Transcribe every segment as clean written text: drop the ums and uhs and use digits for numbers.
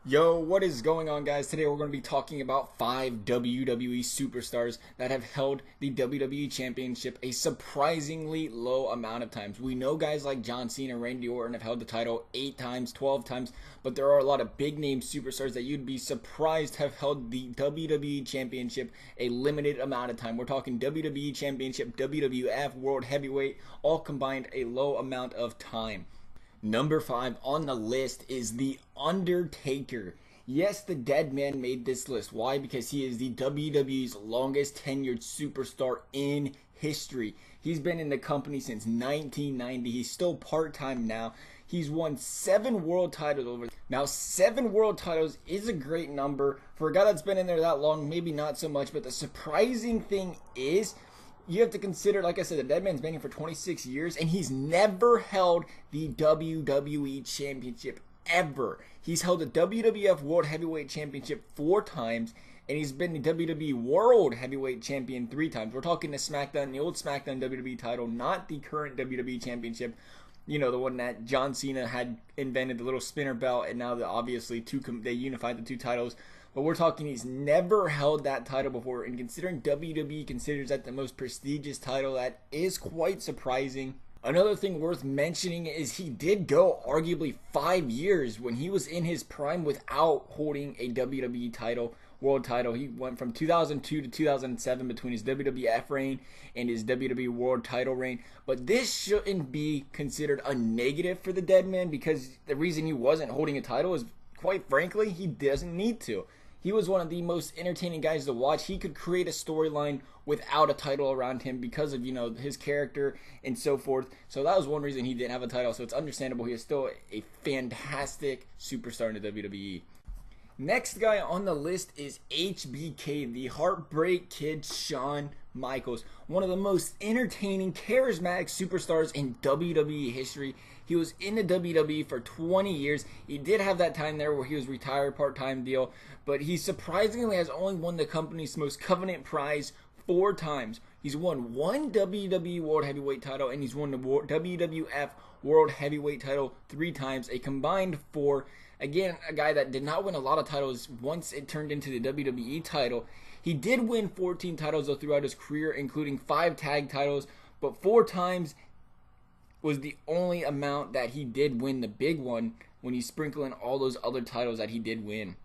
Yo, what is going on, guys? Today we're going to be talking about 5 WWE superstars that have held the WWE Championship a surprisingly low amount of times. We know guys like John Cena and Randy Orton have held the title 8 times, 12 times, but there are a lot of big name superstars that you'd be surprised have held the WWE Championship a limited amount of time. We're talking WWE Championship, WWF, World Heavyweight, all combined a low amount of time. Number 5 on the list is The Undertaker. Yes, the dead man made this list. Why? Because he is the WWE's longest tenured superstar in history. He's been in the company since 1990. He's still part-time now. He's won 7 world titles over. Now, 7 world titles is a great number. For a guy that's been in there that long, maybe not so much. But the surprising thing is, you have to consider, like I said, the dead man's been here for 26 years, and he's never held the WWE Championship, ever. He's held the WWF World Heavyweight Championship 4 times, and he's been the WWE World Heavyweight Champion 3 times. We're talking the SmackDown, the old SmackDown WWE title, not the current WWE Championship. You know, the one that John Cena had invented, the little spinner belt, and now obviously they unified the 2 titles. But we're talking he's never held that title before, and considering WWE considers that the most prestigious title, that is quite surprising. Another thing worth mentioning is he did go arguably 5 years when he was in his prime without holding a WWE title, world title. He went from 2002 to 2007 between his WWF reign and his WWE world title reign. But this shouldn't be considered a negative for the dead man, because the reason he wasn't holding a title is, quite frankly, he doesn't need to. He was one of the most entertaining guys to watch. He could create a storyline without a title around him because of, his character and so forth. So that was one reason he didn't have a title. So it's understandable. He is still a fantastic superstar in the WWE. Next guy on the list is HBK, the Heartbreak Kid Shawn Michaels. One of the most entertaining, charismatic superstars in WWE history. He was in the WWE for 20 years. He did have that time there where he was retired, part-time deal. But he surprisingly has only won the company's most coveted prize 4 times. He's won 1 WWE World Heavyweight title, and he's won the WWF World Heavyweight title 3 times, a combined 4. Again, a guy that did not win a lot of titles once it turned into the WWE title. He did win 14 titles though throughout his career, including 5 tag titles, but 4 times was the only amount that he did win the big one when you sprinkle in all those other titles that he did win.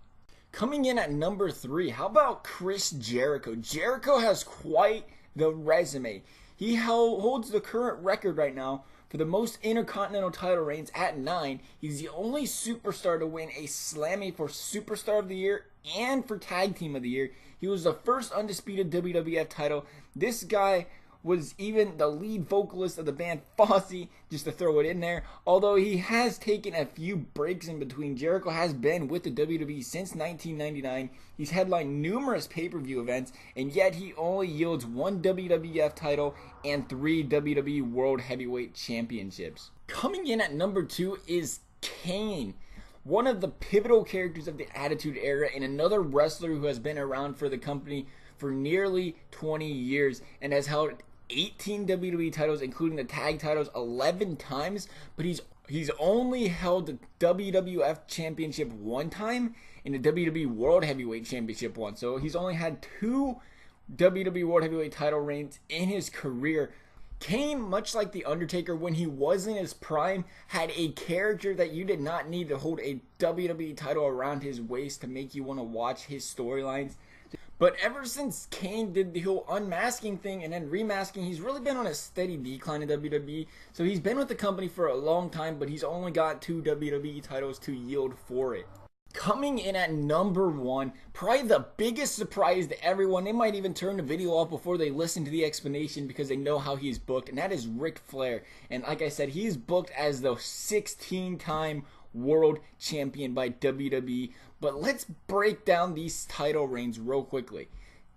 Coming in at number 3, how about Chris Jericho? Jericho has quite the resume. He holds the current record right now for the most Intercontinental title reigns at 9. He's the only superstar to win a Slammy for Superstar of the Year and for Tag Team of the Year. He was the first undisputed WWF title. This guy was even the lead vocalist of the band Fosse, just to throw it in there. Although he has taken a few breaks in between, Jericho has been with the WWE since 1999. He's headlined numerous pay-per-view events, and yet he only yields 1 WWF title and 3 WWE World Heavyweight Championships. Coming in at number 2 is Kane, one of the pivotal characters of the Attitude Era and another wrestler who has been around for the company for nearly 20 years and has held 18 WWE titles, including the tag titles 11 times, but he's only held the WWF Championship 1 time and the WWE World Heavyweight Championship 1. So he's only had 2 WWE World Heavyweight title reigns in his career. Kane, much like The Undertaker, when he was in his prime, had a character that you did not need to hold a WWE title around his waist to make you want to watch his storylines. But ever since Kane did the whole unmasking thing and then remasking, he's really been on a steady decline in WWE. So he's been with the company for a long time, but he's only got 2 WWE titles to yield for it. Coming in at number 1, probably the biggest surprise to everyone. They might even turn the video off before they listen to the explanation because they know how he's booked, and that is Ric Flair. And like I said, he's booked as the 16-time world champion by WWE. But let's break down these title reigns real quickly.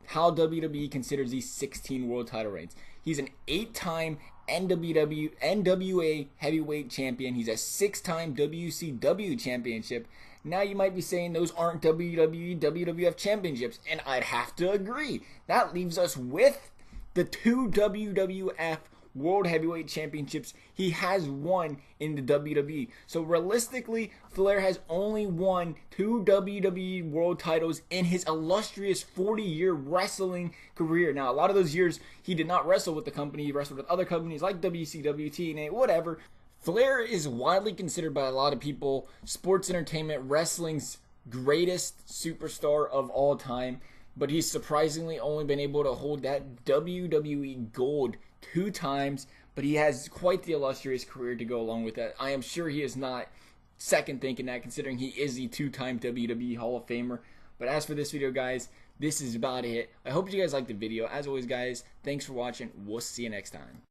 How WWE considers these 16 world title reigns. He's an 8-time NWA heavyweight champion. He's a 6-time WCW championship. Now you might be saying those aren't WWE, WWF championships, and I'd have to agree. That leaves us with the 2 WWF World Heavyweight Championships he has won in the WWE. So realistically, Flair has only won 2 WWE World titles in his illustrious 40-year wrestling career. Now, a lot of those years he did not wrestle with the company. He wrestled with other companies like WCW, TNA, whatever. Flair is widely considered by a lot of people sports entertainment wrestling's greatest superstar of all time, but he's surprisingly only been able to hold that WWE gold 2 times, but he has quite the illustrious career to go along with that. I am sure he is not second thinking that, considering he is the 2-time WWE Hall of Famer. But as for this video, guys, this is about it. I hope you guys liked the video. As always, guys, thanks for watching. We'll see you next time.